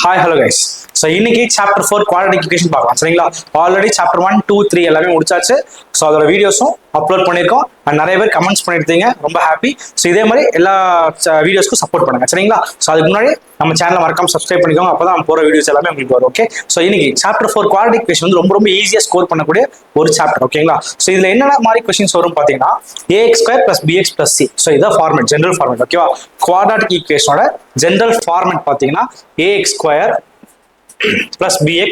Hi hello guys. So இன்னைக்கு chapter 4 quadratic equation பார்க்கலாம் சரிங்களா. ஆல்ரெடி சாப்டர் 1, 2, 3 எல்லாமே முடிச்சாச்சு. ஸோ அதோட வீடியோஸும் அப்லோட் பண்ணியிருக்கோம். அண்ட் நிறைய பேர் கமெண்ட்ஸ் பண்ணியிருந்தீங்க, ரொம்ப ஹாப்பி. ஸோ இதே மாதிரி எல்லா வீடியோஸ்க்கும் சப்போர்ட் பண்ணுங்க சரிங்களா. ஸோ அதுக்கு முன்னாடி நம்ம சேனலை மறக்காம சப்ஸ்கிரைப் பண்ணிக்கோங்க, அப்போ தான் போகிற வீடியோஸ் எல்லாமே உங்களுக்கு வரும். ஓகே. ஸோ இன்னைக்கு சாப்டர் 4 குவாட்ரடிக் ஈக்குவேஷன் வந்து ரொம்ப ஈஸியாக ஸ்கோர் பண்ணக்கூடிய ஒரு சாப்டர். ஓகேங்களா. ஸோ இதில் என்னென்ன மாதிரி கொஸ்டின்ஸ் வரும் பார்த்தீங்கன்னா ax² + bx + c. ஸோ இதான் ஃபார்மேட், ஜென்ரல் ஃபார்மேட். ஓகேவா. குவாட்ரடிக் ஈக்குவேஷனோட ஜென்ரல் ஃபார்மேட் பார்த்தீங்கன்னா ax² + bx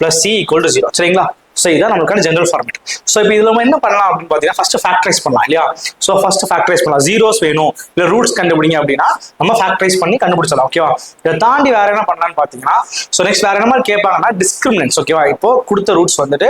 + c = 0 சரிங்களா. ஸோ இதான் நமக்கான ஜென்ரல் ஃபார்மேட். ஸோ இப்போ இதில் நம்ம என்ன பண்ணலாம் அப்படின்னு பார்த்தீங்கன்னா, ஃபர்ஸ்ட் ஃபேக்டரைஸ் பண்ணலாம் இல்லையா. ஸோ ஃபர்ஸ்ட் ஃபேக்டரைஸ் பண்ணலாம். ஜீரோஸ் வேணும் இல்லை ரூட்ஸ் கண்டுபிடிங்க அப்படின்னா நம்ம ஃபேக்டரைஸ் பண்ணி கண்டுபிடிச்சலாம். ஓகேவா. இதை தாண்டி வேற என்ன பண்ணலாம்னு பார்த்தீங்கன்னா, ஸோ நெக்ஸ்ட் வேற என்ன மாதிரி கேட்பாங்கன்னா டிஸ்கிரிமினன்ஸ். ஓகேவா. இப்போ கொடுத்த ரூட்ஸ் வந்துட்டு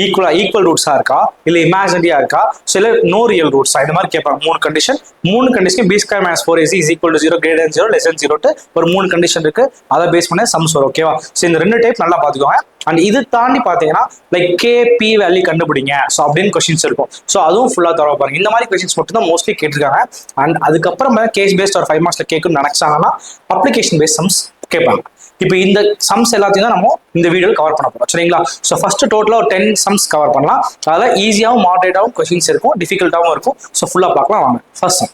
ஈக்குவல் ரூட்ஸா இருக்கா இல்லை இமேஜினரியா இருக்கா, சில நோ ரியல் ரூட்ஸா, இந்த மாதிரி கேட்பாங்க. மூணு condition b² - 4ac = 0 greater than 0 less than 0 ஒரு மூணு கண்டிஷன் இருக்கு. அதை பேஸ் பண்ணி சம்ஸ் வரும். ஓகேவா. ஸோ இந்த ரெண்டு டைப் நல்லா பார்த்துக்கோங்க. அண்ட் இது தாண்டி பார்த்தீங்கன்னா லைக் kp வேல்யூ கண்டுபிடிங்க ஸோ அப்படின்னு கொஸ்டின்ஸ் இருக்கும். ஸோ அதுவும் ஃபுல்லாக தர பாருங்க. இந்த மாதிரி கொஸ்டின்ஸ் மட்டும் தான் மோஸ்ட்லி கேட்டிருக்காங்க. அண்ட் அதுக்கப்புறம் கேஸ் பேஸ்ட் ஒரு 5 மார்க்ஸ்ல கேட்கணும்னு நினைச்சாங்கன்னா அப்ளிகேஷன் பேஸ்ட் சம்ஸ் கேட்பாங்க. இப்போ இந்த சம்ஸ் எல்லாத்தையும் தான் நம்ம இந்த வீடியோ கவர் பண்ண போறோம் சரிங்களா. ஸோ ஃபர்ஸ்ட் டோட்டலாக ஒரு 10 சம்ஸ் கவர் பண்ணலாம். அதில் ஈஸியாகவும் மாடரேட்டாகவும் கொஸ்டின்ஸ் இருக்கும், டிஃபிகல்ட்டாகவும் இருக்கும். ஸோ ஃபுல்லாக பார்க்கலாம் வாங்க. First sum.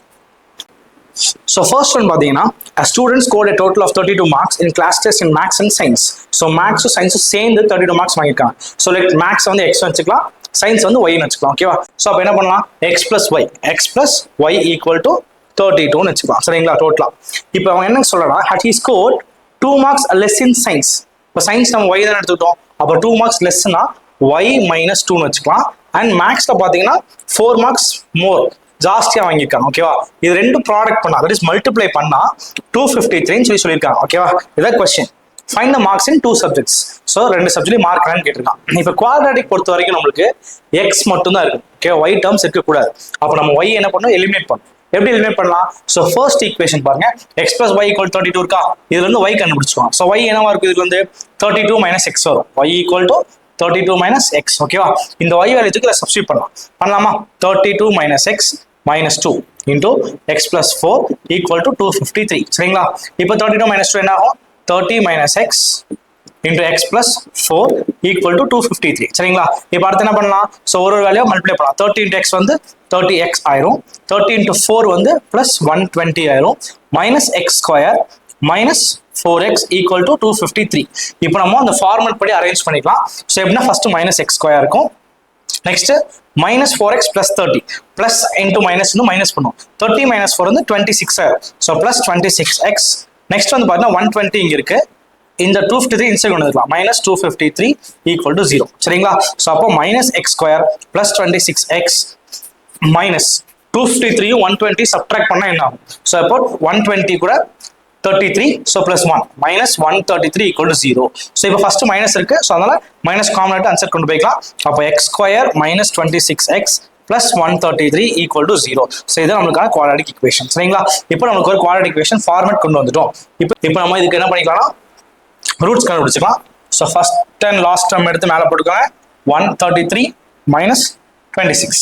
So first one பார்த்தீங்கன்னா, a student scored a total of 32 marks in class test in maths and science. So maths science சேர்ந்து 32 marks வாங்கியிருக்காங்க. So like maths வந்து x வச்சுக்கலாம், சயின்ஸ் வந்து y வச்சுக்கலாம். ஓகேவா. ஸோ அப்போ என்ன பண்ணலாம், x + y = 32 வச்சுக்கலாம் சரிங்களா. டோட்டலா இப்போ அவங்க என்ன சொல்லலாம், had he scored 2 marks less in science. இப்போ சயின்ஸ் நம்ம y தான் எடுத்துக்கிட்டோம், அப்போ 2 marks லெஸ்னா y - 2 வச்சுக்கலாம். அண்ட் மேக்ஸ்ல பார்த்தீங்கன்னா 4 marks மோர் ஜாஸ்தியா வாங்கியிருக்காங்க. ஓகேவா. இது ரெண்டு ப்ராடக்ட் பண்ணா, தட் இஸ் மல்டிப்ளை பண்ணா 253 சொல்லியிருக்காங்க. ஓகேவா. இதான் question. Find the marks in 2 subjects. So 2 சப்ஜெக்ட்லையும் மார்க் என்னன்னு கேட்டிருக்கான். இப்போ குவாட்ராட்டிக் பொறுத்த வரைக்கும் நம்மளுக்கு எக்ஸ் மட்டும் தான் இருக்கு. ஓகே. ஒய் டேர்ம்ஸ் இருக்கக்கூடாது. அப்போ நம்ம ஒய் என்ன பண்ணணும், எலிமினேட் பண்ணணும். எப்படி எலிமினேட் பண்ணலாம்? ஸோ ஃபர்ஸ்ட் ஈக்குவேஷன் பாருங்க, x + y = 32 இருக்கா, இதுல இருந்து y கண்டுபிடிச்சுக்கோங்க. ஸோ y என்னவா இருக்கு, இதுக்கு வந்து 32 - x வரும். y = 32 - x. ஓகேவா. இந்த y வேல்யூக்கு இதை சப்ஸ்டிட்யூட் பண்ணலாமா. 32 - x - 2 into x + 4 = 253 சரிங்களா. இப்போ 32 - 2 என்ன ஆகும், 30 - x into x + 4 = 253 சரிங்களா. இப்போ அடுத்து என்ன பண்ணலாம், ஸோ ஒரு வேல்யூ மல்டிப்ளை பண்ணலாம். 30 into x வந்து 30x ஆயிரும், 30 into 4 வந்து +120 ஆயிரும், -x² - 4x = 253. இப்போ நம்ம அந்த ஃபார்மட் படி அரேஞ்ச் பண்ணிக்கலாம். ஸோ எப்படின்னா ஃபர்ஸ்ட் -x² இருக்கும், next -4x + 30 plus into minus minus பண்ணுவோம். 30 - 4 வந்து 26 ஆயிரும். So +26x. நெக்ஸ்ட் வந்து பார்த்தீங்கன்னா 120 இங்க இருக்கு, இந்த 253 இன்சைட் கொண்டு வந்துக்கலாம். -253 = 0 சரிங்களா. ஸோ அப்போ -x² + 26x -253 120 சப்ட்ராக்ட் பண்ணா என்ன ஆகும். ஸோ அப்போ 120 கூட 33, ஸோ +1 -133 = 0. ஸோ இப்போ ஃபர்ஸ்ட் மைனஸ் இருக்கு, ஸோ அதனால மைனஸ் காமன் ஆன்சர் கொண்டு போய்க்கலாம். அப்போ x² - 26x + 133 = 0. ஸோ இது நம்மளுக்கான குவாட்ராட்டிக் ஈக்குவேஷன் சரிங்களா. இப்போ நமக்கு ஒரு குவாட்ராட்டிக் ஈக்குவேஷன் ஃபார்மேட் கொண்டு வந்துட்டோம். இப்போ நம்ம இதுக்கு என்ன பண்ணிக்கலாம், ரூட்ஸ் கண்டுபிடிச்சிக்கலாம். So first and last term எடுத்து மேலே போட்டுக்கோங்க. 133 - 26.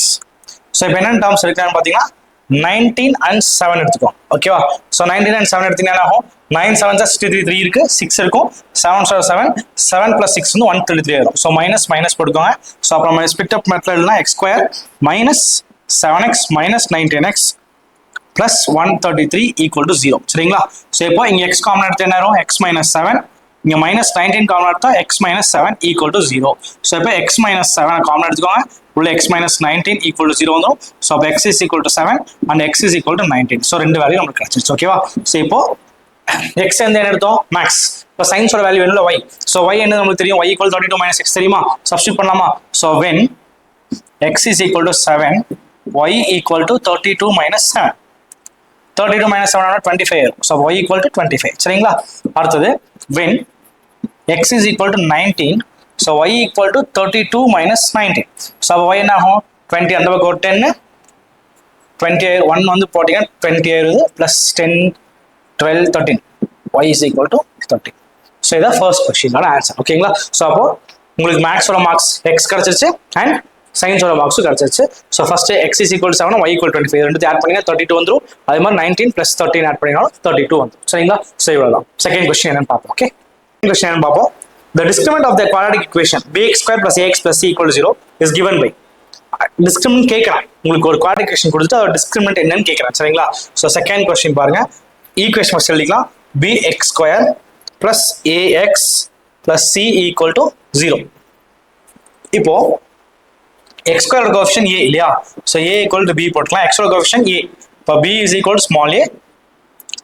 ஸோ இப்போ என்னென்ன டேர்ம்ஸ் இருக்கான்னு பார்த்தீங்கன்னா 19 and 7 எடுத்துக்கோம். ஓகேவா. ஸோ 19 and 7 எடுத்தீங்கன்னா ஆகும், 9 7 63 3 இருக்கு, 6 இருக்கும், 7 7 7 + 6 வந்து 133 ஆயிரும். ஸோ மைனஸ் போட்டுக்கோங்க. ஸோ அப்புறம் ஸ்பிட் அப் மெத்தட்னா x² - 7x - 19x + 133 = 0 சரிங்களா. ஸோ இப்போ இங்க x காமன் எடுத்து என்ன ஆயிரும், x - 7, இங்க -19 காமன் எடுத்தா x - 7 = 0. ஸோ இப்போ x - 7 காமன் எடுத்துக்கோங்க, உள்ள x - 19 = 0 வந்துடும். ஸோ அப்போ x = 7 and x = 19. ஸோ ரெண்டு வேல்யூ நமக்கு கிடைச்சிருச்சு. ஓகேவா. ஸோ இப்போ x என்ன எடுத்தோம், மேக்ஸ். இப்போ சயின்ஸோட வேல்யூ என்ன, y. ஸோ y என்ன நமக்கு தெரியும், y = 32 - x தெரியுமா, சப்ஸ்டிட்யூட் பண்ணலாமா. So when x = 7, y = 32 - 7. 32 - 7 25 ஆயிரும். ஸோ y = 25 சரிங்களா. அடுத்தது when x = 19, so y = 32 - 19. so y என்ன ஆகும், 20 அந்த பக்கம் 10, 20 1 வந்து போட்டீங்கன்னா 20 ஆயிருது, plus 10 12 13, y = 30. ஸோ இதான் ஃபர்ஸ்ட் கொஸ்டினோட ஆன்சர். ஓகேங்களா. ஸோ அப்போ உங்களுக்கு மேக்ஸோட மார்க்ஸ் x கிடைச்சிருச்சு அண்ட் சயின்ஸோட மார்க்ஸும் கிடைச்சிருச்சு. ஸோ ஃபர்ஸ்ட் x = 7, y = 25 ரெண்டு ஆட் பண்ணீங்கன்னா 32 வந்துடும். அதே மாதிரி 19 + 13 ஆட் பண்ணினாலும் 32 வந்துடும் சரிங்களா. ஸோ இவ்வளோதான். செகண்ட் கொஸ்டின் என்னன்னு பார்ப்போம். ஓகே. question பார்ப்போம். The discriminant of the quadratic equation bx square plus ax plus c equal to 0 is given by discriminant கேட்கலாம். உங்களுக்கு ஒரு quadratic equation கொடுத்துட்டு அதோட discriminant என்னன்னு கேட்கறேன். சரிங்களா? So second question பாருங்க. equation first எழுதிக்கலாம். bx square plus ax plus c equal to 0. இப்போ x square coefficient a இல்லையா? So a equal to b போட்டுக்கலாம். x coefficient a. இப்போ b is equal to small a,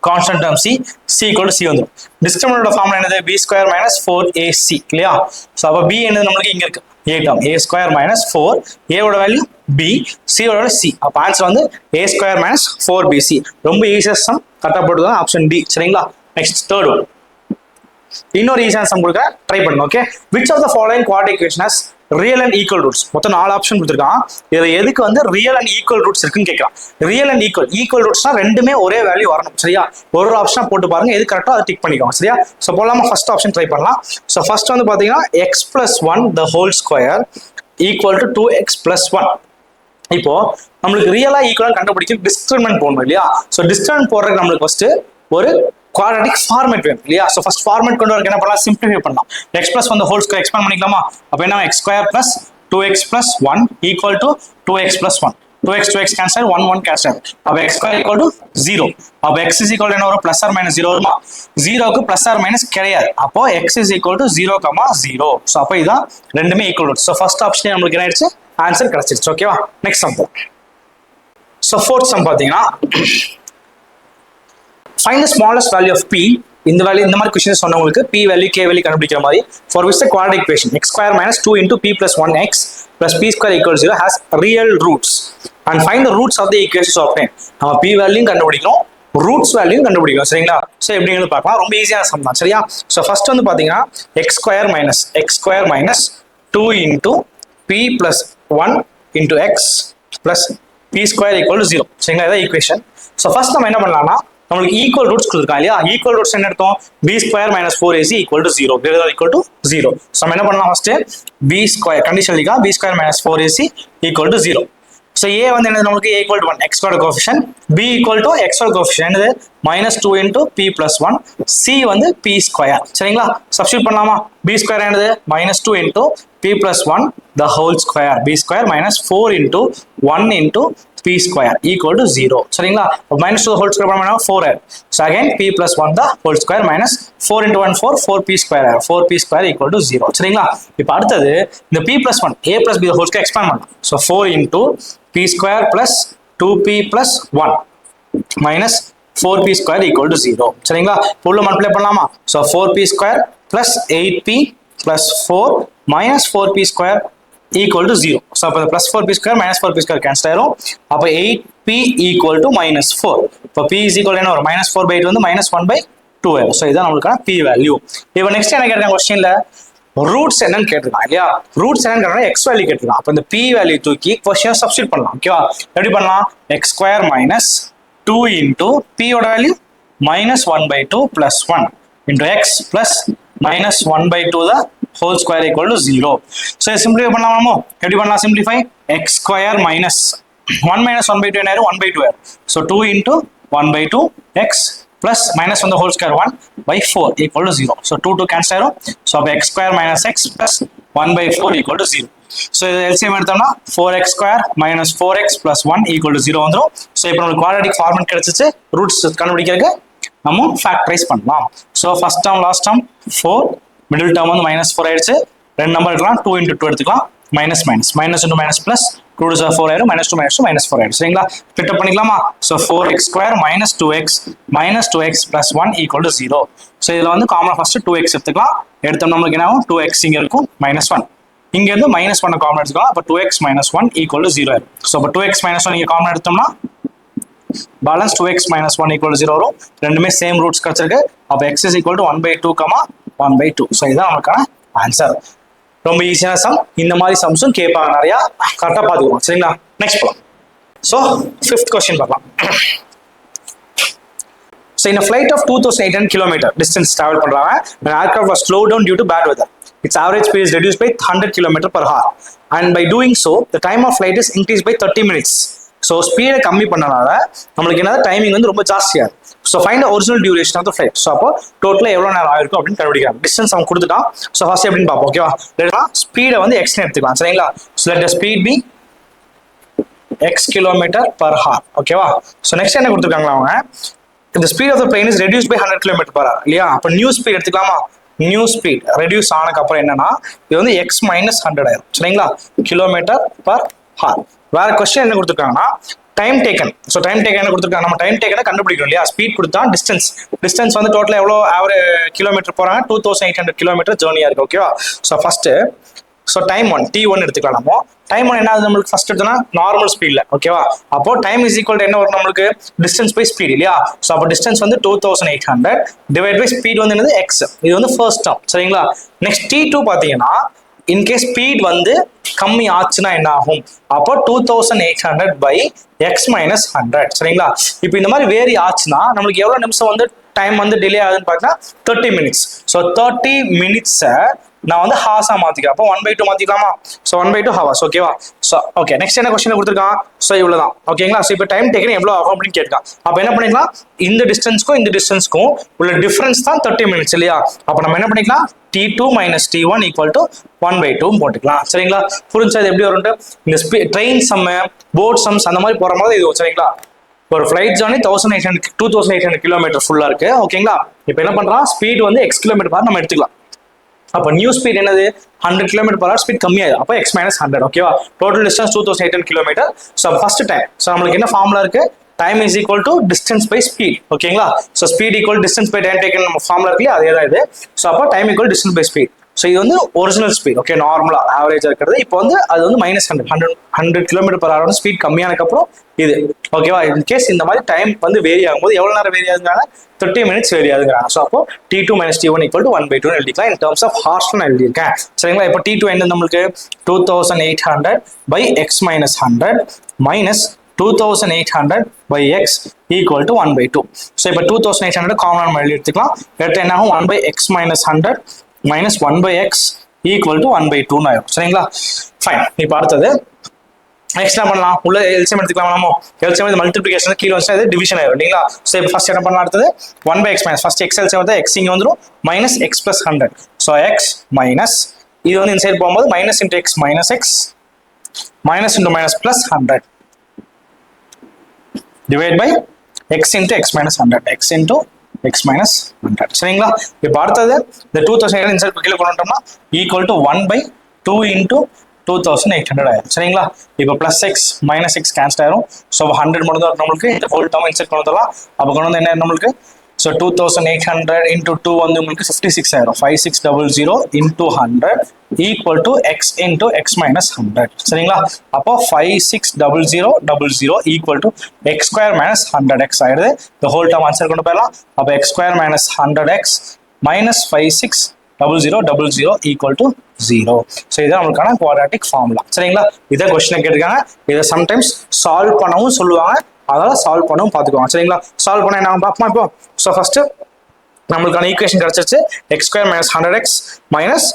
constant term c, c equal to c வந்துரும். discriminant formula என்னது? b square minus 4ac இல்லையா? So அப்ப b என்னது நமக்கு இங்க இருக்கு a term, a square minus 4, a ஓட வேல்யூ b, c ஓட c. அப்ப ஆன்சர் வந்து a square minus 4bc. ரொம்ப ஈஸியஸ்ட் சம் கரெக்டா போட்டுதான் ஆப்ஷன் டி. சரிங்களா? Next third one. இன்னொரு ஈஸியான சம் கொடுக்க ட்ரை பண்ணுங்க. Okay, which of the following quadratic equation has real and equal roots? மொத்தம் 4 ஆப்ஷன் கொடுத்திருக்கான். இதுல எதுக்கு வந்து real and equal roots இருக்குன்னு கேக்குறான். real and equal rootsனா ரெண்டுமே ஒரே வேல்யூ வரணும். சரியா? ஒரு ஆப்ஷனா போட்டு பாருங்க, எது கரெக்ட்டோ அதை டிக் பண்ணிக்கோங்க. சரியா? சோ போலாமா? ஃபர்ஸ்ட் ஆப்ஷன் ட்ரை பண்ணலாம். சோ ஃபர்ஸ்ட் வந்து பாத்தீங்கன்னா x + 1 the whole square equal to 2x + 1. இப்போ நம்மளுக்கு ரியலா ஈக்குவலா கண்டுபிடிக்க டிஸ்கிரிமினன்ட் போடணும் இல்லையா? சோ டிஸ்கிரிமினன்ட் போடுறதுக்கு நம்மளுக்கு ஃபர்ஸ்ட் ஒரு குவாட்ராட்டிக் ஃபார்மேட் வேணும் இல்லையா? சோ ஃபர்ஸ்ட் ஃபார்மேட் கொண்டு வரக்கு என்ன பண்ணலாம்? சிம்பிளிஃபை பண்ணலாம். x + 1 the whole square expand பண்ணிக்கலாமா? அப்ப என்ன x square plus 2x plus 1 equal to 2x plus 1. 2x cancel, 1 cancel. அப்ப x square equal to 0. அப்ப x is equal to என்ன வரும்? plus or minus 0 வருமா? 0க்கு plus or minus கிடையாது. அப்போ x is equal to 0,0. So அப்ப இதான் ரெண்டுமே equal roots. So first option நமக்கு என்ன ஆயிடுச்சு? ஆன்சர் கிடைச்சிருச்சு. ஓகேவா? Next sum. So fourth sum பாத்தீங்கன்னா find the smallest value of p. இந்த வேல்யூ இந்த மாதிரி क्वेश्चन சொன்னவங்களுக்கு p வேல்யூ k வேல்யூ கண்டுபிடிக்கிற மாதிரி for which the quadratic equation x square minus 2 into p plus 1x plus p square equal to 0 has real roots and find the roots of the equations obtained. நம்ம p value கண்டுபிடிக்கிறோம், roots value கண்டுபிடிக்கிறோம். சரிங்களா? So எப்படின்னு பார்க்கலாம். ரொம்ப ஈஸியான some தான். சரியா? சோ ஃபர்ஸ்ட் வந்து பாத்தீங்கன்னா x square minus 2 into p plus 1 into x plus p square equal to 0. சரிங்களா? இதான் ஈக்குவேஷன். சோ ஃபர்ஸ்ட் நம்ம என்ன பண்ணலாம்னா நம்மளுக்கு ஈக்குவல் ரூட்ஸ் கொடுத்துருக்காங்க இல்லையா? ஈக்குவல் ரூட்ஸ் என்ன அர்த்தம்? b square minus 4ac equal to 0 greater than equal to 0. So நம்ம என்ன பண்ணலாம்? ஃபர்ஸ்ட் b square கண்டிஷன் எழுதிக்கா. b square minus 4ac equal to 0. So a வந்து என்னது? நமக்கு a equal to 1, x square coefficient, b equal to x square coefficient என்னது? minus 2 into p plus 1, c வந்து p square. சரிங்களா? Substitute பண்ணலாமா? b square என்னது? minus 2 into p plus 1 the whole square, b square minus 4 into 1 into p square equal to 0. சரிங்களா? minus 2 the whole square பண்ணா 4. So again p plus 1 the whole square minus 4 into 1 4p square, 4p square equal to 0. சரிங்களா? இப்போ அடுத்தது இந்த p plus 1 a plus b the whole square expand பண்ணலாம். So 4 into p square plus 2p plus 1 minus 4p square equal to 0. சரிங்களா? ஃபுல்லா multiply பண்ணலாமா? So 4p square plus 8p plus 4 minus 4p square equal to 0. So அப்ப plus 4p square minus 4p square cancel ஆயிரும். அப்ப 8p equal to minus 4. இப்ப p is equal என்ன வரும்? minus 4/8 வந்து minus 1/2 ஆயிரும். So இதான் நம்மளுக்கான p வேல்யூ. இப்போ நெக்ஸ்ட் என்ன கேட்டாங்க क्वेश्चनல? ரூட்ஸ் என்னன்னு கேட்டிருக்கான் இல்லையா? ரூட்ஸ் என்னன்னு கேட்டா x வேல்யூ கேட்டிருக்கான். அப்ப இந்த p வேல்யூ தூக்கி क्वेश्चन சப்ஸ்டிட்யூட் பண்ணலாம். ஓகேவா? எப்படி பண்ணலாம்? x square minus 2 into p ஓட value minus 1/2 plus 1 into x plus minus 1/2 the whole square equal to 0. So simplify பண்ணலாமா? எப்படி பண்ணலாம்? simplify x square minus 1 minus 1/2 என்ன ஆயிரும்? 1/2 ஆயிரும். So 2 into 1/2 x plus minus 1 the whole square 1/4 equal to 0. So 2 cancel ஆயிரும். So x square minus x plus 1/4 equal to 0. So LCM எடுத்தோம்னா 4x square minus 4x plus 1 equal to 0 வந்துரும். So இப்போ நமக்கு quadratic formula கிடைச்சிச்சு. Roots கண்டுபிடிக்கிறதுக்கு நம்ம factorise பண்ணலாம். So first term last term 4, middle term வந்து -4 ஆயிடுச்சு. ரெண்டு நம்பர் எடுக்கலாம், 2 into 2 எடுத்துக்கலாம். minus into minus plus 2 is 4 ஆயிரும். -2 -4 ஆயிடும். சரிங்களா? ஸ்ப்ளிட் அப் பண்ணிக்கலாமா? So 4x square minus 2x plus 1 equal to 0. So இதுல வந்து காமனா ஃபர்ஸ்ட் 2x எடுத்துக்கலாம். எடுத்தோம் நம்மளுக்கு என்ன ஆகும்? 2x இங்க இருக்கும், -1. இங்க இருந்து -1 காமன் எடுத்துக்கலாம். அப்ப 2x minus 1 equal to 0 ஆயிடும். So அப்ப 2x minus 1 இங்க காமன் எடுத்தோம்னா balance 2x minus 1 equal to 0 வரும். ரெண்டுமே சேம் ரூட்ஸ் கிடைச்சிருக்கு. அப்ப x is equal to 1/2, 1/2. So இதான் நமக்கான ஆன்சர். ரொம்ப ஈஸியான சம். இந்த மாதிரி சம்ஸும் கேட்பாங்க நிறைய. கரெக்டா பாத்துக்கோங்க. சரிங்களா? நெக்ஸ்ட் போலாம். So 5th question பார்க்கலாம். So in a flight of 2800 km distance travel பண்றாங்க. An aircraft was slowed down due to bad weather. Its average speed is reduced by 100 km per hour. And by doing so, the time of flight is increased by 30 minutes. So ஸ்பீடை கம்மி பண்ணனால நம்மளுக்கு என்னது timing வந்து ரொம்ப ஜாஸ்தியாக. So find original duration of the flight. So அப்போ டோட்டலாக எவ்வளோ நேரம் ஆயிருக்கும் அப்படின்னு கண்டுபிடிக்கலாம். டிஸ்டன்ஸ் அவன் கொடுத்துட்டான். ஸோ ஃபர்ஸ்ட் எப்படின்னு பார்ப்போம். ஓகேவா, ஸ்பீடை வந்து எக்ஸ்னு எடுத்துக்கலாம். சரிங்களா, so let the speed be x kilometre per hour. ஓகேவா, ஸோ நெக்ஸ்ட் என்ன கொடுத்துருக்காங்களா அவங்க, the speed of the plane is reduced by 100 km per hour இல்லையா. அப்போ நியூ ஸ்பீட் எடுத்துக்கலாமா. நியூ ஸ்பீட் ரெடியூஸ் ஆனதுக்கு அப்புறம் என்னன்னா இது வந்து x மைனஸ் 100 ஆயிரும். சரிங்களா, கிலோமீட்டர் பர் ஹார். வேற கொஸ்டின் என்ன கொடுத்துருக்காங்கன்னா time taken. So time taken என்ன கொடுத்துருக்காங்க, நம்ம டைம் டேக்கனை கண்டுபிடிக்கணும் இல்லையா. ஸ்பீட் கொடுத்தா டிஸ்டன்ஸ் வந்து டோட்டலாக எவ்வளோ கிலோமீட்டர் போகிறாங்க, 2800 கிலோமீட்டர் ஜேர்னியாக இருக்கு. ஓகேவா, so first so time one T1 எடுத்துக்கலாம். நம்ம டைம் ஒன் என்ன நம்மளுக்கு ஃபர்ஸ்ட் எடுத்தோம்னா நார்மல் ஸ்பீட்ல. ஓகேவா, அப்போ டைம் இஸ் ஈக்குவல் என்ன வரும் நம்மளுக்கு, டிஸ்டன்ஸ் பை ஸ்பீட் இல்லையா. ஸோ அப்போ டிஸ்டன்ஸ் வந்து 2800 டிவைட் பை ஸ்பீட் வந்து என்னது x. இது வந்து ஃபர்ஸ்ட் டேர்ம். சரிங்களா, நெக்ஸ்ட் T2 பார்த்தீங்கன்னா இன்கேஸ் ஸ்பீட் வந்து கம்மி ஆச்சுன்னா என்ன ஆகும், அப்போ 2800 பை எக்ஸ் மைனஸ் 100. சரிங்களா, இப்போ இந்த மாதிரி வேரி ஆச்சுன்னா நம்மளுக்கு எவ்வளோ நிமிஷம் வந்து டைம் வந்து டிலே ஆகுதுன்னு பார்த்தீங்கன்னா 30 மினிட்ஸ். ஸோ 30 மினிட்ஸை நான் வந்து ஹார்ஸா மாத்திக்கிறேன். அப்போ 1/2 மாத்திக்கலாமா. So 1/2 hours. ஓகேவா, ஸோ ஓகே நெக்ஸ்ட் என்ன கொஸ்டின் கொடுத்துருக்கான். ஸோ இவ்வளவுதான். ஓகேங்களா, ஸோ இப்போ டைம் டேக்கன் எவ்வளோ ஆகும் அப்படின்னு கேட்கான். அப்போ என்ன பண்ணிக்கலாம், இந்த டிஸ்டன்ஸ்க்கும் உள்ள டிஃபரன்ஸ் தான் 30 மினிட்ஸ் இல்லையா. அப்போ நம்ம என்ன பண்ணிக்கலாம், T2 minus T1 equal to 1/2 போட்டுக்கலாம். சரிங்களா, புரிஞ்சா இது எப்படி வரும்ட்டு, இந்த ட்ரெயின் சம் போட் சம்ஸ் அந்த மாதிரி போற மாதிரி இது. சரிங்களா, ஒரு ஃபிளைட் ஜர்னி 2800 கிலோமீட்டர் ஃபுல்லா இருக்கு. ஓகேங்களா, இப்போ என்ன பண்றான், ஸ்பீட் வந்து x கிலோமீட்டர் பர் நம்ம எடுத்துக்கலாம். அப்போ நியூ ஸ்பீட் என்னது 100 கிலோமீட்டர் பர் ஹவர், ஸ்பீட் கம்மியாகுது. அப்போ x மைனஸ் 100. ஓகேவா, total distance 2800 kilometre. So first time, so நம்மளுக்கு என்ன ஃபார்முலா இருக்கு, time is equal to distance by speed. ஓகேங்களா, so speed equal distance by time taken நம்ம ஃபார்முலா இருக்கு அதே தான் இது. ஸோ அப்போ time equal distance by speed. So இது வந்து ஒரிஜினல் ஸ்பீட். ஓகே, நார்மலா ஆவரேஜா இருக்கிறது. இப்போ வந்து அது வந்து minus 100 kilometre per hour speed கம்மியானதுக்கு அப்புறம் இது. ஓகேவா, இன் கேஸ் இந்த மாதிரி டைம் வந்து வேரி ஆகும்போது எவ்வளவு நேரம் வேரி ஆகுதுங்கிறாங்க, 30 மினிட்ஸ் வேரி ஆகுதுங்கிறாங்க. ஸோ அப்போ T2 minus T1 equal to 1/2 எழுதிக்கலாம். இன் டர்ம்ஸ் ஆஃப் ஹார்ஸ் நான் எழுதியிருக்கேன். சரிங்களா, இப்போ T2 என்ன நம்மளுக்கு 2800 by x minus 100 minus 2800 by x equal to 1/2. So இப்போ 2800 காமன் நம்ம எழுதி எடுத்துக்கலாம். எடுத்து என்ன ஆகும், 1/x minus 100 minus 1/x equal to 1/2 ஆயிரும். சரிங்களா, ஃபைன். இப்போ அடுத்தது நெக்ஸ்ட் என்ன பண்ணலாம், உள்ள எல்சிஎம் எடுத்துக்கலாம். நம்ம எல்சிஎம் இது மல்டிபிளிகேஷன் கீழே வச்சா இது டிவிஷன் ஆயிரும் இல்லைங்களா. ஸோ இப்போ ஃபர்ஸ்ட் என்ன பண்ணலாம், அடுத்தது 1/x minus first x LCM வந்து எக்ஸ் இங்கே வந்துடும் minus x plus 100. So x minus இது வந்து இந்த சைடு போகும்போது minus into x minus x minus into minus plus 100 divide by x into x minus 100 x into x minus 100. சரிங்களா, இப்போ அடுத்தது இந்த 2800 இந்த சைடு கீழே கொண்டு வந்தோம்னா ஈக்குவல் டு 1/2 இன்டூ 2800 ஆயிரும். சரிங்களா, இப்போ plus X minus X cancel ஆயிரும். ஸோ 100 மட்டும் தான் நம்மளுக்கு இந்த ஹோல் டேர்ம் இன்செர்ட் கொண்டு வரலாம். அப்போ கொண்டு வந்து என்ன நம்மளுக்கு, ஸோ 2800 இன்டூ 2 வந்து உங்களுக்கு 56 ஆயிரும். 5600 into 100 equal to X into x minus 100. சரிங்களா, அப்போ 5600 equal to X square minus 100x ஆயிடுது. இந்த ஹோல் டேர்ம் ஆன்சர் கொண்டு போயிடலாம். அப்போ X square minus 100x minus 5600 equal to 0. So இதான் நம்மளுக்கான குவாட்ராட்டிக் ஃபார்முலா. சரிங்களா, இதை கொஸ்டின் கேட்டிருக்காங்க. இதை சம்டைம்ஸ் சால்வ் பண்ணவும் சொல்லுவாங்க, அதனால சால்வ் பண்ணவும் பார்த்துக்குவாங்க. சரிங்களா, சால்வ் பண்ண என்ன பார்ப்போம் இப்போ. ஸோ ஃபர்ஸ்ட் நம்மளுக்கான ஈக்குவேஷன் கிடைச்சிருச்சு, X square minus 100x minus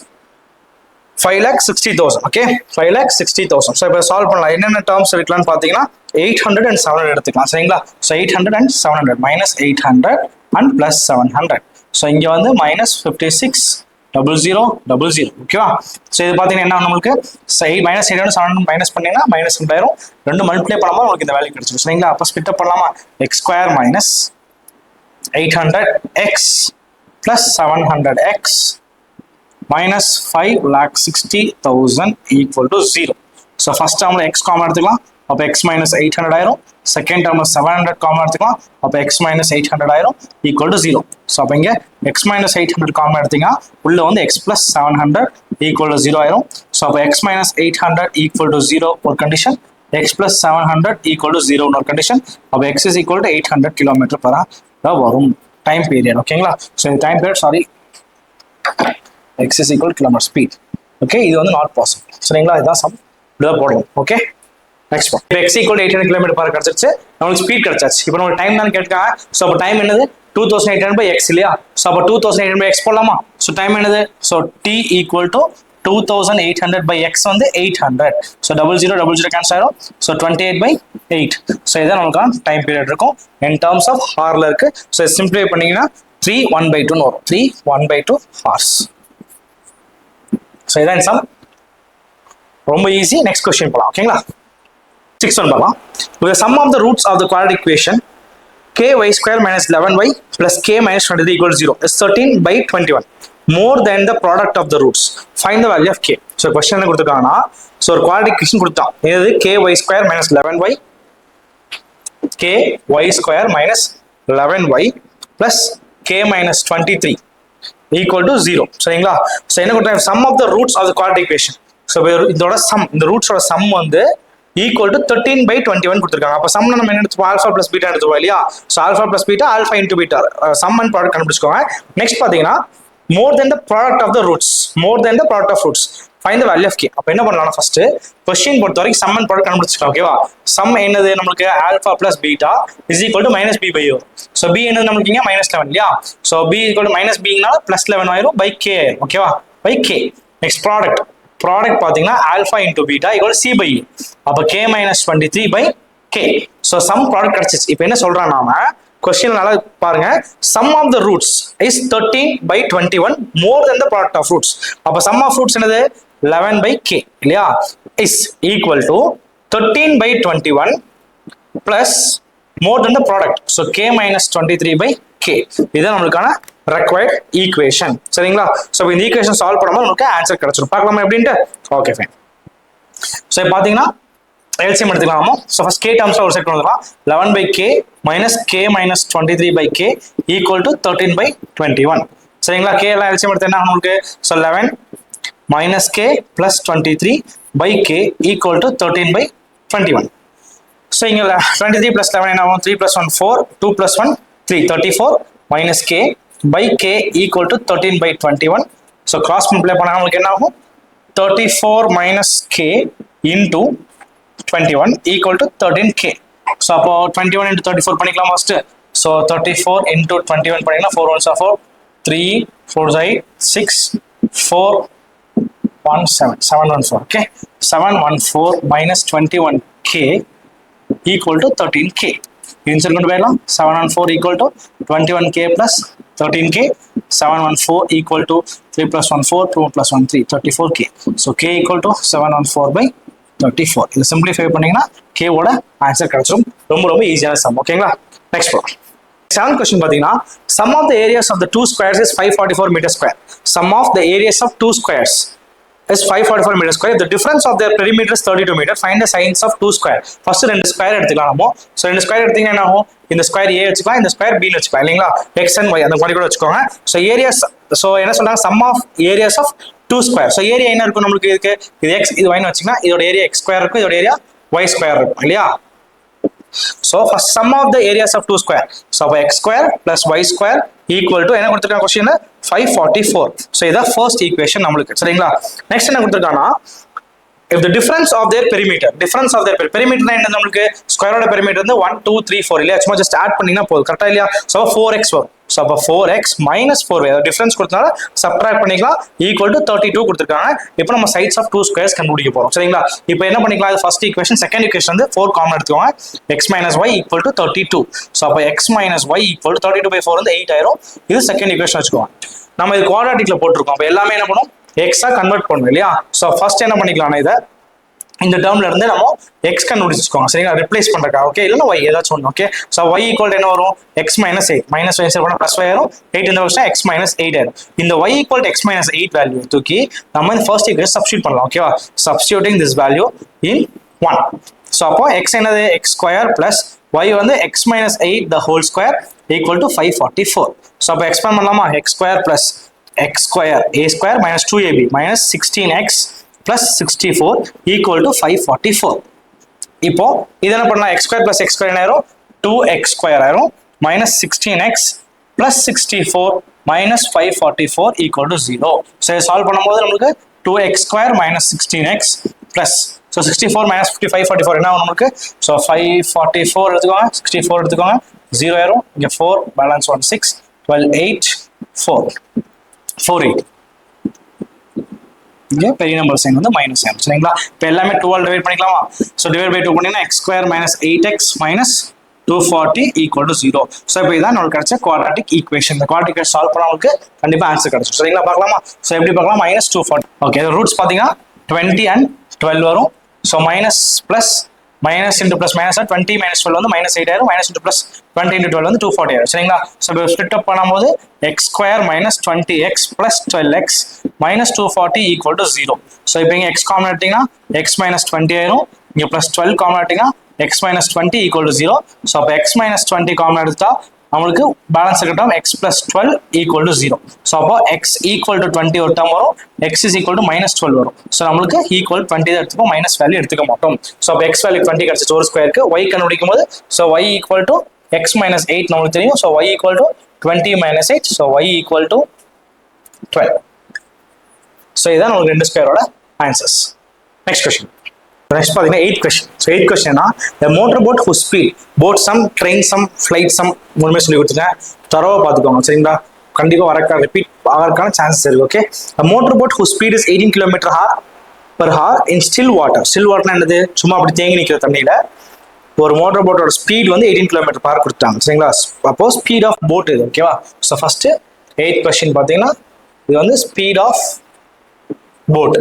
5,60,000. Okay, 5,60,000. So இப்போ சால்வ் பண்ணலாம். என்னென்ன டேர்ம்ஸ் எடுக்கலாம்னு பார்த்தீங்கன்னா 800 and 700 எடுத்துக்கலாம். சரிங்களா, so 800 and 700 minus 800 and plus 700. So இங்கே வந்து மைனஸ் 5600. ஓகேவா, ஸோ இது பார்த்தீங்கன்னா என்ன நம்மளுக்கு மைனஸ் 800 700 மைனஸ் பண்ணீங்கன்னா மைனஸ் 2,000 ரெண்டு மல்டிப்ளை பண்ணும்போது உங்களுக்கு இந்த வேல்யூ கிடைச்சிடும். சரிங்களா, அப்போ ஸ்பிட் அப் பண்ணலாமா, X square minus 800x plus 700x minus 5,60,000 equal to 0. So first term x common எடுத்துக்கலாம். அப்போ x minus 800 ஆயிரும். செகண்ட் டேர்ம்ல 700 காமன் எடுத்துக்கலாம். அப்போ x minus 800 ஆயிரும் equal to 0. ஸோ அப்போ இங்கே x minus 800 காமன் எடுத்தீங்கன்னா உள்ள வந்து x plus 700 equal to 0 ஆயிரும். ஸோ அப்போ x minus 800 equal to 0 ஒரு condition, x plus 700 equal to 0 ஒரு கண்டிஷன். அப்போ x is equal to 800 km/h வரும் டைம் பீரியட். ஓகேங்களா, ஸோ இந்த time period sorry x is equal to kilometer speed. Okay, இது வந்து நாட் பாசிபிள். சரிங்களா, இதுதான் சம், இப்படிதான் போடணும். ஓகே, நெக்ஸ்ட் இப்போ x equal to 800 km/h கிடைச்சிருச்சு, நம்மளுக்கு ஸ்பீட் கிடைச்சாச்சு. இப்போ நம்ம டைம் தான் கேட்காங்க. ஸோ அப்போ டைம் என்னது 2800 by x இல்லையா. ஸோ அப்போ 2800 by x போடலாமா. ஸோ டைம் என்னது, so t equal to 2800 by x வந்து 800. So 00 cancel ஆயிரும். So 28 by 8. So இதான் நமக்கான டைம் பீரியட் இருக்கும் in terms of hourல இருக்கு. So சிம்பிளை பண்ணீங்கன்னா 3 1/2 ன்னு வரும். 3 1/2 hours. So இதான் சம். ரொம்ப ஈஸி. நெக்ஸ்ட் क्वेश्चन போலாம். ஓகேங்களா? 6 ஒன் பார்க்கலாம். The sum of the roots of the quadratic equation ky square minus 11y plus k minus 23 equals 0 is 13 by 21 more than the product of the roots. Find the value of k. So question என்ன கொடுத்திருக்காங்கன்னா so ஒரு quadratic equation கொடுத்தான். இது ky square minus 11y ky square minus 11y plus k minus 23 equal to 0. சரிங்களா? So என்ன கொடுத்தாங்க sum of the roots of the quadratic equation. So இதோட sum இந்த roots ஓட sum வந்து equal to 13 by 21 கொடுத்திருக்காங்க. அப்ப சம்ல நம்ம என்ன எடுத்துப்போம் ஆல்பா பிளஸ் பீட்டா எடுத்துப்போம் இல்லையா? So alpha plus beta alpha into beta sum and product கண்டுபிடிச்சுக்கோங்க. நெக்ஸ்ட் பாத்தீங்கன்னா more than the product of the roots find the value of k. அப்ப என்ன பண்ணலாம் ஃபர்ஸ்ட் क्वेश्चन பொறுத்த வரைக்கும் சம் அண்ட் ப்ராடக்ட் கண்டுபிடிச்சுக்கலாம். ஓகேவா? சம் என்னது நமக்கு alpha plus beta is equal to minus b by o. So b என்னது நமக்கு இங்க -11 இல்லையா? So b equal to minus b னால +11 ஆயிரும் by k. ஓகேவா? by k. நெக்ஸ்ட் ப்ராடக்ட் பாத்தீங்கன்னா alpha into beta equal c by e. அப்ப k minus 23 by k. so sum product கிடைச்சிச்சு. இப்போ என்ன சொல்றான் நாம क्वेश्चन நல்லா பாருங்க sum of the roots is 13 by 21 more than the product of roots. அப்ப sum of roots என்னது 11 by k இல்லையா? is equal to 13 by 21 plus more than the product. so k minus 23 by k. இதுதான் நமக்கான required equation. சரிங்களா? So இந்த equation solve பண்ணும்போது நமக்கு answer கிடைச்சிரும். பார்க்கலாமா எப்படின்னு? Okay fine. சோ பாத்தீங்கன்னா LCM எடுத்துக்கலாமா? சோ ஃபர்ஸ்ட் k டர்ம்ஸ் ஒரு செட் பண்ணலாம். 11 by k minus k minus 23 by k equal to 13 by 21. சரிங்களா? k எல்லாம் LCM எடுத்தா என்ன நமக்கு? So 11 minus k plus 23 by k equal to 13 by 21. So இங்க 23 plus 11 என்ன ஆகும்? 3 plus 1 4 2 plus 1 3 34 minus k by k equal to 13 by 21. So cross multiply பண்ணா நமக்கு என்ன ஆகும்? 34 minus k into 21 equal to 13k. So அப்போ 21 into 34 பண்ணிக்கலாம் first. So 34 into 21 பண்ணிக்கலாம் 4 1s are 4 3 4s are 6 4 1 7 714. Okay, 714 minus 21k equal to 13k. Insert கொண்டு போயிடலாம். 714 equal to 21k plus 13k. 714 equal to 3 plus 1 4 2 plus 1 3 34k. So k equal to 714 by 34. இது simplify பண்ணீங்கன்னா k ஓட answer கிடைச்சிரும். ரொம்ப ஈஸியான some. ஓகேங்களா? நெக்ஸ்ட் போலாம். செவன்த் क्वेश्चन பாத்தீங்கன்னா sum of the areas of the two squares is 544 meter square. Sum of the areas of two squares is 544 meter square. The difference of their perimeter is 32 meter. Find the sides of two square. First ரெண்டு square எடுத்துக்கலாம் நம்ம. So ரெண்டு square எடுத்தீங்கன்னா என்ன ஆகும்? இந்த square a வச்சுக்கலாம், இந்த ஸ்கொயர் b னு வச்சுக்கலாம் இல்லீங்களா? x and y அந்த மாதிரி கூட வச்சுக்கோங்க. சோ ஏரியாஸ் சோ என்ன சொல்றாங்க? sum of areas of two square. So area என்ன இருக்கும் நமக்கு? இதுக்கு இது x இது y னு வச்சுக்கலாம். இதோட ஏரியா x ஸ்கொயர் இருக்கும், இதோட ஏரியா y ஸ்கொயர் இருக்கும் இல்லையா? So first sum of the areas of two square. So x square plus y square equal to என்ன கொடுத்திருக்காங்க क्वेश्चन 544. So இத first equation நமக்கு. சரிங்களா? நெக்ஸ்ட் என்ன கொடுத்திருக்கானா if the difference of their perimeter perimeter என்ன நமக்கு ஸ்கொயரோட perimeter வந்து 1 2 3 4 இல்லையா? சும்மா just add பண்ணீங்கன்னா போதும். கரெக்ட்டா இல்லையா? So 4x வரும். So அப்ப 4x minus 4y டிஃபரன்ஸ் கொடுத்தனால சப்ட்ராக்ட் பண்ணிக்கலாம் equal to 32 கொடுத்திருக்காங்க. இப்போ நம்ம sides of two squares கண்டுபிடிக்க போறோம். சரிங்களா? இப்போ என்ன பண்ணிக்கலாம்? இது ஃபர்ஸ்ட் ஈக்குவேஷன், செகண்ட் ஈக்குவேஷன் வந்து 4 காமன் எடுத்துக்கோங்க. x minus y equal to 32. So அப்ப x minus y equal to 32 by 4 வந்து 8 ஆயிரும். இது செகண்ட் ஈக்குவேஷன் வச்சுக்கோங்க. நம்ம இது குவாட்ராட்டிக்ல போட்டுருக்கோம். அப்ப எல்லாமே என்ன பண்ணும்? x ஆ கன்வர்ட் பண்ணணும் இல்லையா? சோ ஃபர்ஸ்ட் என்ன பண்ணிக்கலாம்? இத இந்த டேர்ம்ல இருந்து நம்ம x கண்டுபிடிச்சுக்கோங்க. சரிங்களா? ரிப்ளேஸ் பண்றதுக்கா. ஓகே, இல்லனா y ஏதாச்சும் ஒண்ணு. ஓகே, சோ y ஈக்குவல் என்ன வரும்? x minus 8 minus y சேர்த்தா plus y ஆயிரும். 8 இந்த வருஷம் x minus 8 ஆயிரும். இந்த y equal to x minus 8 value தூக்கி நம்ம இந்த ஃபர்ஸ்ட் ஈக்குவேஷன் சப்ஸ்டிட்யூட் பண்ணலாம். ஓகேவா? Substituting this value in 1. So அப்போ x என்னது? x ஸ்கொயர் plus y வந்து x minus 8 the whole square equal to 544. So அப்போ எக்ஸ்பேண்ட் பண்ணலாமா? x square plus x square a square minus 2ab minus 16x plus 64 equal to 544. இப்போ இது என்ன பண்ணலாம்? x square plus x square என்ன ஆயிரும்? 2x square ஆயிரும் minus 16x plus 64 minus 544 equal to 0. So solve பண்ணும்போது நமக்கு 2x square minus 16x plus so 64 minus 544 என்ன ஆகும் நமக்கு? So 544 எடுத்துக்கோங்க, 64 எடுத்துக்கோங்க, 0 ஆயிரும். இங்க 4 பேலன்ஸ் 1 6 12 8 4 48. இங்கே பெரிய நம்பர் சைன் வந்து மைனஸ் ஆகும் சரிங்களா. இப்போ எல்லாமே 2 டிவைட் பண்ணிக்கலாமா. ஸோ டிவைட் பை 2 பண்ணிங்கன்னா x square minus 8x minus 240 equal to 0. So இப்போ இதான் நம்மளுக்கு கிடைச்ச குவாட்ராட்டிக் ஈக்குவேஷன். இந்த குவாட்ராட்டிக் சால்வ் பண்ணவங்களுக்கு கண்டிப்பாக ஆன்சர் கிடைச்சிடும் சரிங்களா. பார்க்கலாமா. ஸோ எப்படி பார்க்கலாம், மைனஸ் 240. ஓகே, ரூட்ஸ் பார்த்தீங்கன்னா 20 and 12 வரும். So minus plus minus into plus minus 20 minus 12 வந்து மைனஸ் 8 ஆயிரும். மைனஸ் இன்டு பிளஸ் 20 இன்டு 12 வந்து 240 ஆயிரும் சரிங்களா. ஸோ இப்போ ஸ்பிளிட் அப் பண்ணும்போது X square minus 20x plus 12x minus 240 equal to 0. So இப்போ இங்கே எக்ஸ் காமன் எடுத்தீங்கன்னா எக்ஸ் மைனஸ் 20 ஆயிரும். இங்கே பிளஸ் 12 காமன் எடுத்தீங்கன்னா x minus 20 equal to 0. So அப்போ x minus 20 காமன் எடுத்தா நம்மளுக்கு balance term x plus 12 equal to 0. So அப்போ x equal to 20 ஒரு டேர்ம் வரும், x is equal to minus 12 வரும். ஸோ நம்மளுக்கு ஈக்குவல் 20 தான் எடுத்துப்போம், மைனஸ் வேல்யூ எடுத்துக்க மாட்டோம். ஸோ அப்போ x வேல்யூ 20 கிடைச்சிச்சு ஒரு ஸ்கொயருக்கு. y கண்டுபிடிக்கும் போது so y equal to x minus 8 நம்மளுக்கு தெரியும். So y equal to 20 minus 8. So y equal to 12. So இதுதான் நம்மளுக்கு ரெண்டு ஸ்கொயரோட ஆன்சர்ஸ். Next question. நெக்ஸ்ட் பார்த்தீங்கன்னா 8th question. So 8th கொஸ்டின்னா the motor boat whose speed boat sum train sum flight sum மூணுமே சொல்லி கொடுத்துருக்கேன். தரவா பார்த்துக்கோங்க சரிங்களா. கண்டிப்பாக வரக்கான ரிப்பீட் ஆகிறதுக்கான சான்சஸ் இருக்கு. Okay, a motor boat whose speed is 18 km/h in still water. still waterனா என்னது, சும்மா அப்படி தேங்கி நிற்கிற தண்ணியில் ஒரு மோட்டர் போட்டோட ஸ்பீட் வந்து 18 km/h கொடுத்தாங்க சரிங்களா. அப்போ ஸ்பீட் ஆஃப் போட் இது. ஓகேவா. ஸோ ஃபர்ஸ்ட் 8th கொஸ்டின் பார்த்தீங்கன்னா இது வந்து speed of boat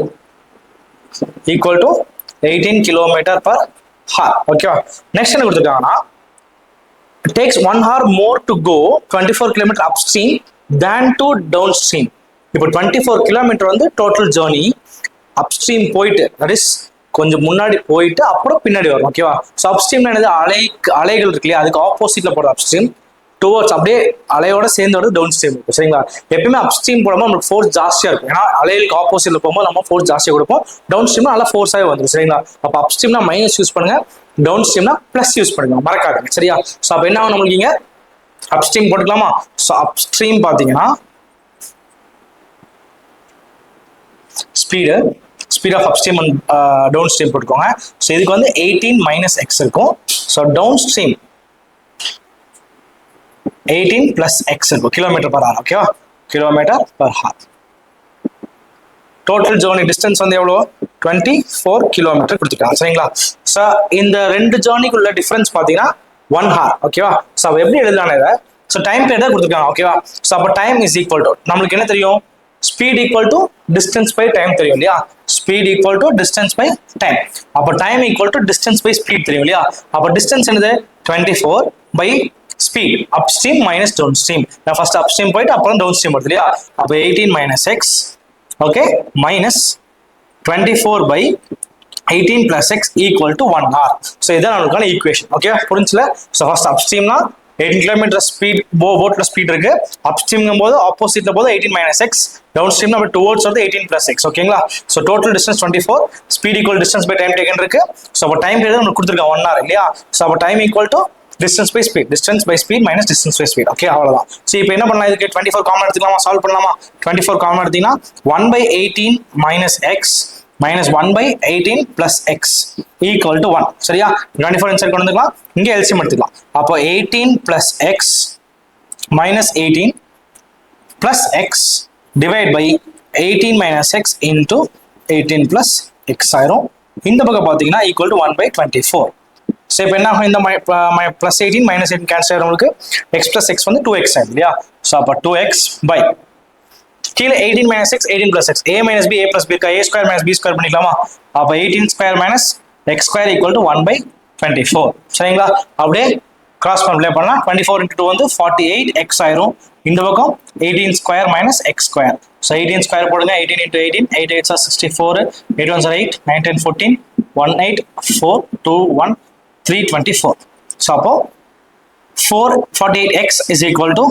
equal to 18 km/h. ஓகேவா. நெக்ஸ்ட் என்ன கொடுத்துருக்காங்கன்னா it takes 1 hour more to go 24 km upstream than to downstream. இப்போ 24 km வந்து டோட்டல் ஜேர்னி அப்ஸ்ட்ரீம் போயிட்டு, தட் இஸ் கொஞ்சம் முன்னாடி போயிட்டு அப்புறம் பின்னாடி வரும். ஓகேவா. ஸோ அப்ஸ்ட்ரீம் என்னது, அலைகள் இருக்கு இல்லையா, அதுக்கு ஆப்போசிட்ல போகிறது அப்ஸ்ட்ரீம். டுவர்ட்ஸ் அப்படியே அலையோட சேர்ந்து வருது டவுன் ஸ்ட்ரீம் இருக்கும் சரிங்களா. எப்பயுமே அப்ஸ்ட்ரீம் போடும்போது நமக்கு ஃபோர்ஸ் ஜாஸ்தியாக இருக்கும், ஏன்னா அலைகளுக்கு ஆப்போசிட்ல போகும்போது நம்ம ஃபோர்ஸ் ஜாஸ்தியாக கொடுப்போம். டவுன் ஸ்ட்ரீம்னா நல்லா ஃபோர்ஸாகவே வந்துடும் சரிங்களா. அப்போ அப்ஸ்ட்ரீம்னா மைனஸ் யூஸ் பண்ணுங்க, டவுன் ஸ்ட்ரீம்னா பிளஸ் யூஸ் பண்ணுங்க, மறக்காதுங்க சரியா. ஸோ அப்போ என்ன ஆகும் நம்மளுக்கு இங்கே அப்ஸ்ட்ரீம் போட்டுக்கலாமா. ஸோ அப்ஸ்ட்ரீம் பார்த்தீங்கன்னா speed of upstream and downstream போட்டுக்கோங்க. ஸோ இதுக்கு வந்து 18 minus x இருக்கும். So downstream 18 plus x இருக்கும், km/h. ஓகேவா, km/h. டோட்டல் ஜேர்னி டிஸ்டன்ஸ் வந்து எவ்வளோ, 24 km கொடுத்துருக்காங்க சரிங்களா. ஸோ இந்த ரெண்டு ஜேர்னிக்குள்ள டிஃபரன்ஸ் பார்த்தீங்கன்னா 1 hour. ஓகேவா. ஸோ அப்போ எப்படி எழுதலாம் இதை, ஸோ டைம் பீரியட் தான் கொடுத்துருக்காங்க. ஓகேவா. ஸோ அப்போ டைம் இஸ் ஈக்குவல் டு நம்மளுக்கு என்ன தெரியும், speed equal to distance by time தெரியும் இல்லையா. Speed equal to distance by time. அப்போ time equal to distance by speed தெரியும் இல்லையா. அப்போ டிஸ்டன்ஸ் என்னது 24 by speed upstream minus downstream. நான் ஃபர்ஸ்ட் அப்ஸ்ட்ரீம் போயிட்டு அப்புறம் டவுன் ஸ்ட்ரீம் வருது இல்லையா. அப்போ 18 minus x okay minus 24 by 18 plus x equal to 1 hour. So இதான் நம்மளுக்கான ஈக்குவேஷன். ஓகே, புரிஞ்சுல. ஸோ ஃபர்ஸ்ட் அப்ஸ்ட்ரீம்னா 18 km ஸ்பீட் போட்ல ஸ்பீட் இருக்கு. அப்ஸ்ட்ரீம்ங்கும் போது ஆப்போசிட்ல போது 18 minus x, டவுன் ஸ்ட்ரீம் நம்ம டுவர்ட்ஸ் வந்து 18 plus x. ஓகேங்களா. So total distance 24, speed equal distance by time taken இருக்கு. ஸோ அப்போ டைம் பீரியட் நமக்கு கொடுத்துருக்காங்க 1 hour இல்லையா. ஸோ அப்போ time equal to distance by speed, distance by speed minus distance by speed. Okay, அவ்வளவுதான். So இப்போ என்ன பண்ணலாம், இதுக்கு 24 காமன் எடுத்துக்கலாமா, சால்வ் பண்ணலாமா. 24 காமன் எடுத்தீங்கன்னா 1 by 18 minus x minus 1 by 18 plus x equal to 1. சரியா. 24 இன்சைட் கொண்டு வந்துக்கலாம், இங்க எல்சிஎம் எடுத்துக்கலாம். அப்போ 18 plus x minus 18 plus x divide by 18 minus x into 18 plus x ஆயிரும். இந்த பக்கம் பார்த்தீங்கன்னா equal to 1 by 24. ஸோ இப்போ என்ன ஆகும், இந்த பிளஸ் 18 மைனஸ் 18 கேன்சல் ஆகிடும் உங்களுக்கு. எக்ஸ் பிளஸ் எக்ஸ் வந்து 2x ஆகும் இல்லையா. ஸோ அப்போ 2x பை கீழே 18 minus x 18 plus x, a minus b a plus b இருக்கா, a square minus b square பண்ணிக்கலாமா. அப்போ 18 square minus x square equal to 1 by 24. சரிங்களா. அப்படியே கிராஸ் மல்டிப்ளை பண்ணலாம். 24 into 2 வந்து 48x ஆயிரும். இந்த பக்கம் 18 square minus x square. So 18 square போடுங்க, 18 into 18, 8 8s are 64, 8 1s are 8, 9 10 14, 1 8 4 2 1 324. So அப்போ 448x is equal to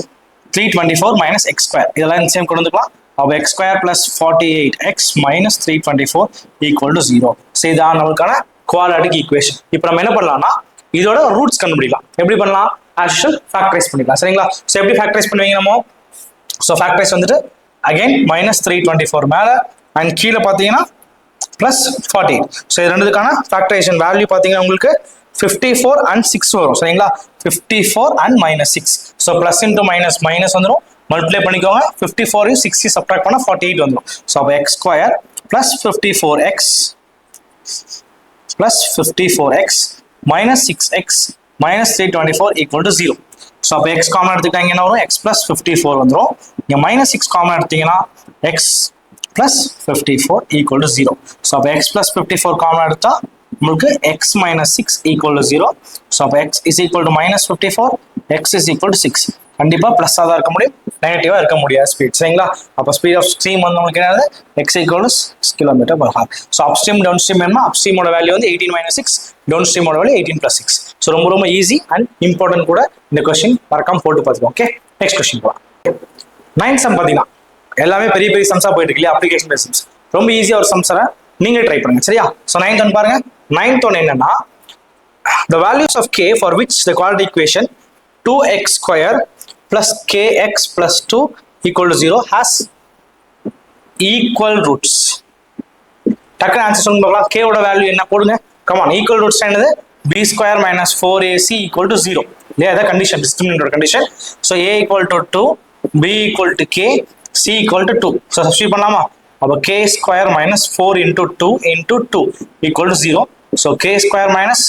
324 minus x square. இதெல்லாம் சேம் கொண்டு வந்துக்கலாம். அப்போ x square plus 48x minus 324 equal to 0. So இதான் நம்மளுக்கான குவாட்ராட்டிக் ஈக்குவேஷன். இப்போ நம்ம என்ன பண்ணலாம்னா இதோட ரூட்ஸ் கண்டுபிடிக்கலாம். எப்படி பண்ணலாம், as usual ஃபேக்டரைஸ் பண்ணிக்கலாம். சரிங்களா. ஸோ எப்படி ஃபேக்டரைஸ் பண்ணுவீங்க நம்ம, ஸோ ஃபேக்டரைஸ் வந்துட்டு அகைன் மைனஸ் 324 மேலே அண்ட் கீழே பார்த்தீங்கன்னா பிளஸ் 48. ஸோ இது ரெண்டுக்கான ஃபேக்டரைசேஷன் வேல்யூ பார்த்தீங்கன்னா உங்களுக்கு 54 and 6 வரும். சரிங்களா. 54 and minus 6. So plus into minus minus வந்துடும், மல்டிப்ளை பண்ணிக்கோங்க. 54 6 சப்ட்ராக்ட் பண்ணால் 48 வந்துடும். ஸோ அப்போ X square plus 54x plus 54x minus 6x minus 324 equal to 0. So அப்போ x காமன் எடுத்துக்கிட்டாங்கன்னா வரும் x plus 54 வந்துடும். இங்க minus 6 காமன் எடுத்தீங்கன்னா x plus 54 equal to 0. So அப்போ x plus 54 காமன் எடுத்தா உங்களுக்கு x minus 6 equal to 0. So அப்போ x is equal to minus 54, x is equal to 6. கண்டிப்பா பிளஸ் தான் இருக்க முடியும், நெகட்டிவா இருக்க முடியாது ஸ்பீட். சரிங்களா? அப்போ ஸ்பீட் ஆஃப் ஸ்ட்ரீம் வந்து உங்களுக்கு என்னது x equal to 6 km/h. So upstream downstream வேணுமா அப் ஸ்ட்ரீமோட வேல்யூ வந்து 18 minus 6, டவுன் ஸ்ட்ரீமோட வேல்யூ 18 plus 6. ஸோ ரொம்ப ரொம்ப ஈஸி அண்ட் இம்பார்ட்டன்ட் கூட இந்த கொஸ்டின் மறக்காம போட்டு பார்த்துக்கோங்க. ஓகே, நெக்ஸ்ட் கொஸ்டின் போகலாம். 9th சம் பார்த்தீங்கன்னா எல்லாமே பெரிய பெரிய சம்ஸா போயிட்டு இருக்கு இல்லையா, அப்ளிகேஷன் பேஸ் சம்ஸ். ரொம்ப ஈஸியா ஒரு சம்ஸை நீங்க ட்ரை பண்ணுங்க. சரியா? ஸோ 9th ஒன் பாருங்க. 9th ஒன் என்னன்னா the values of k for which the quadratic equation 2x square plus kx plus 2 equal to 0 has equal roots. டக்குனு ஆன்சர் சொல்லுங்க பார்க்கலாம். k ஓட வேல்யூ என்ன போடுங்க. கம் ஆன், ஈக்குவல் ரூட்ஸ் என்னது? b square minus 4ac equal to 0. இல்லையா? அதான் condition, discriminant condition. So a equal to 2, b equal to k, c equal to 2. So substitute பண்ணலாமா? அப்போ k square minus 4 into 2 into 2 equal to 0. So k square minus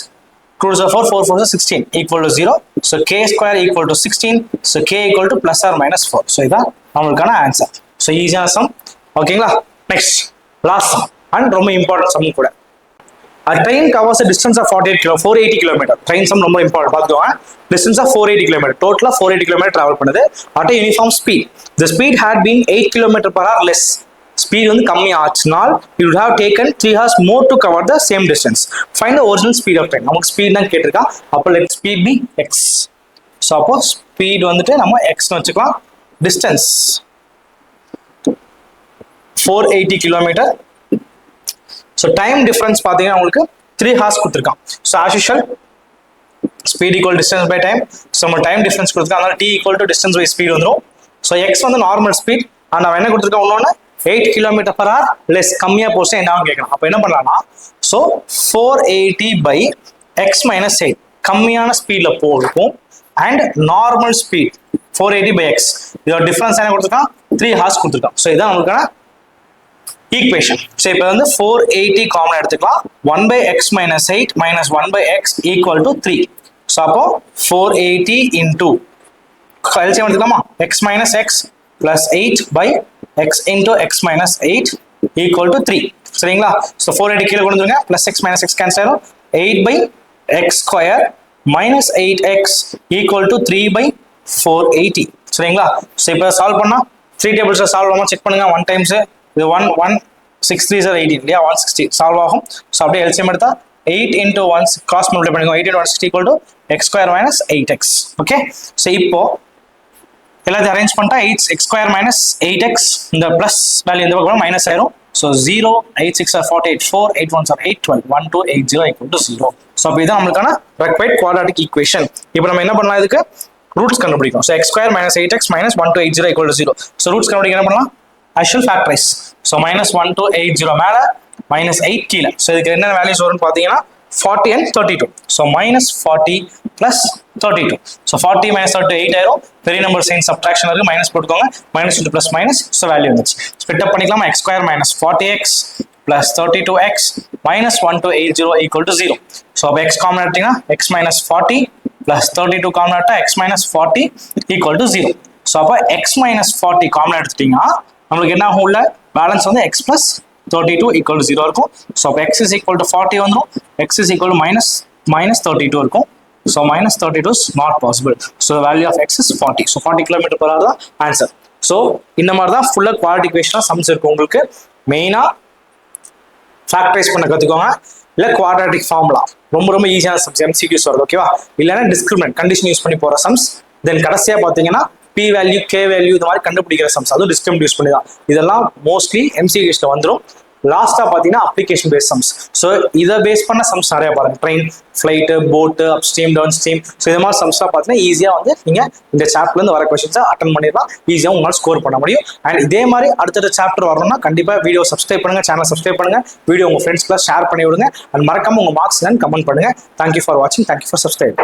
2 is 4, 4 4 is 16 equal to 0. So k square equal to 16. So k equal to plus or minus 4. So இதான் நம்மளுக்கான answer. So ஈஸியான some. ஓகேங்களா? Next last some and ரொம்ப important some கூட. A train covers a distance of 480 km. Train sum ரொம்ப important பார்த்துக்கோங்க. Distance of 480 km. Total 480 km travel பண்ணுது at a uniform speed. The speed had been 8 km/h less. Speed வந்து கம்மி ஆச்சுனால் you would have taken 3 hours more to cover the same distance. Find the original speed of train. நமக்கு speed தான் கேட்டிருக்கா. அப்போ let speed be x. So அப்போ speed வந்துட்டு நம்ம x வச்சுக்கலாம். Distance 480 km. So time difference பார்த்தீங்கன்னா உங்களுக்கு 3 hours கொடுத்துருக்கான். So as usual speed equal distance by time. So நம்ம டைம் டிஃபரன்ஸ் கொடுத்துருக்கோம், அதனால t equal to distance by speed வந்துடும். ஸோ x வந்து நார்மல் ஸ்பீட், ஆனால் அவன் என்ன கொடுத்துருக்கோம் இன்னொன்று 8 km/h லெஸ், கம்மியா போச்சு என்ன கேட்கலாம். அப்போ என்ன பண்ணலாம்னா ஸோ 480 by x minus 8 கம்மியான ஸ்பீட்ல போகும் and normal speed 480 by x இதோட டிஃபரன்ஸ் என்ன கொடுத்துருக்கான் 3 hours கொடுத்துருக்கான். ஸோ இதான் நம்மளுக்கான ஈக்குவேஷன். ஸோ இப்போ வந்து 480 காமன் எடுத்துக்கலாம். 1 by x minus 8 minus 1 by x equal to 3. So அப்போ 480 into எல்சிஎம் எடுத்துக்கலாமா, x minus x plus 8 by x into x minus 8 equal to 3. சரிங்களா? ஸோ 480 கீழே கொண்டு வந்துருங்க, plus x minus x cancel ஆயிடும். 8 by x square minus 8x equal to 3 by 480. சரிங்களா? So இப்போ solve பண்ணா 3 டேபிள்ஸை சால்வ் பண்ணாமல் செக் பண்ணுங்க. 1 times இது 1 6 3 is 18 இல்லையா, 160 சால்வ் ஆகும். ஸோ அப்படியே எல்சிஎம் எடுத்தா 8 into 1 cross multiply பண்ணிக்கோங்க. 8 into 160 equal to x square minus 8x. Okay, so இப்போ எல்லாத்தையும் அரேஞ்ச் பண்ணிட்டா x square minus 8x இந்த பிளஸ் வேல்யூ இந்த பக்கம் மைனஸ் ஆயிரும். So 0 8 6 are 48 4 8 1 are 8 12 1 2 8 0 equal to 0. So அப்போ இதுதான் நம்மளுக்கான ரெக்வைர்ட் குவாட்ராட்டிக் ஈக்குவேஷன். இப்போ நம்ம என்ன பண்ணலாம், இதுக்கு ரூட்ஸ் கண்டுபிடிக்கும். So x square minus 8x minus 1 2 8 0 equal to 0. So roots கண்டுபிடிக்க என்ன பண்ணலாம், ஆக்சுவல் ஃபேக்டரைஸ். ஸோ minus 1 2 8 0 மேலே minus 8 கீழே. ஸோ இதுக்கு என்ன வேல்யூஸ் வரும்னு பார்த்தீங்கன்னா 40 and 32. So minus 40 plus 32. So 40 minus 32 8 ஆயிரும். பெரிய நம்பர் சைன் சப்ட்ராக்ஷன் இருக்கு, மைனஸ் போட்டுக்கோங்க. minus into plus minus, so value வந்துச்சு. ஸ்ப்ளிட் அப் பண்ணிக்கலாமா, x square minus 40x plus 32x minus 1 to 80 equal to 0. So அப்போ x காமன் எடுத்தீங்கன்னா x minus 40 plus 32 காமன் எடுத்தா x minus 40 equal to 0. So அப்போ x minus 40 common எடுத்துட்டீங்கன்னா நம்மளுக்கு என்ன ஆகும், உள்ள பேலன்ஸ் வந்து x plus 32 equal to 0 இருக்கும். ஸோ அப்போ x is equal to 40 வந்துடும், x is equal to minus 32 இருக்கும். So minus 32 is not possible. So the value of x is 40. So 40 km/h தான் ஆன்சர். ஸோ இந்த மாதிரி தான் ஃபுல்லாக குவாட்ராட்டிக் ஈக்குவேஷனாக சம்ஸ் இருக்கும். உங்களுக்கு மெயினாக ஃபேக்டரைஸ் பண்ண கற்றுக்கோங்க, இல்லை குவாட்ராட்டிக் ஃபார்முலா ரொம்ப ரொம்ப ஈஸியான சம்ஸ் MCQs வருது. ஓகேவா? இல்லைன்னா டிஸ்கிரிமினன்ட் கண்டிஷன் யூஸ் பண்ணி போகிற சம்ஸ். தென் கடைசியாக பார்த்தீங்கன்னா P வேல்யூ K வேல்யூ இந்த மாதிரி கண்டுபிடிக்கிற சம்ஸ், அதுவும் டிஸ்கிரிமினன்ட் யூஸ் பண்ணி தான். இதெல்லாம் மோஸ்ட்லி MCQsல வந்துடும். லாஸ்ட்டாக பார்த்தீங்கன்னா அப்ளிகேஷன் பேஸ் சம்ஸ். ஸோ இதை பேஸ் பண்ண சம்ஸ் நிறைய பாருங்க, ட்ரெயின் ஃப்ளைட்டு போட்டு upstream downstream. So இது மாதிரி சம்ஸ்லாம் பார்த்தீங்கன்னா ஈஸியாக வந்து நீங்கள் இந்த சாப்டர்லேருந்து வர கொஸ்டின்ஸை அட்டன் பண்ணிடலாம், ஈஸியாக உங்களால் ஸ்கோர் பண்ண முடியும். அண்ட் இதே மாதிரி அடுத்தடுத்த சாப்டர் வரணும்னா கண்டிப்பாக வீடியோ சப்ஸ்கிரைப் பண்ணுங்கள், சேனல் சப்ஸ்கிரைப் பண்ணுங்கள், வீடியோ உங்கள் ஃப்ரெண்ட்ஸ்க்குலாம் ஷேர் பண்ணி விடுங்க. அண்ட் மறக்காம உங்கள் மார்க்ஸ் கமெண்ட் பண்ணுங்கள். தேங்க்யூ ஃபார் வாட்சிங், தேங்க்யூ ஃபார் சப்ஸ்கிரைப்.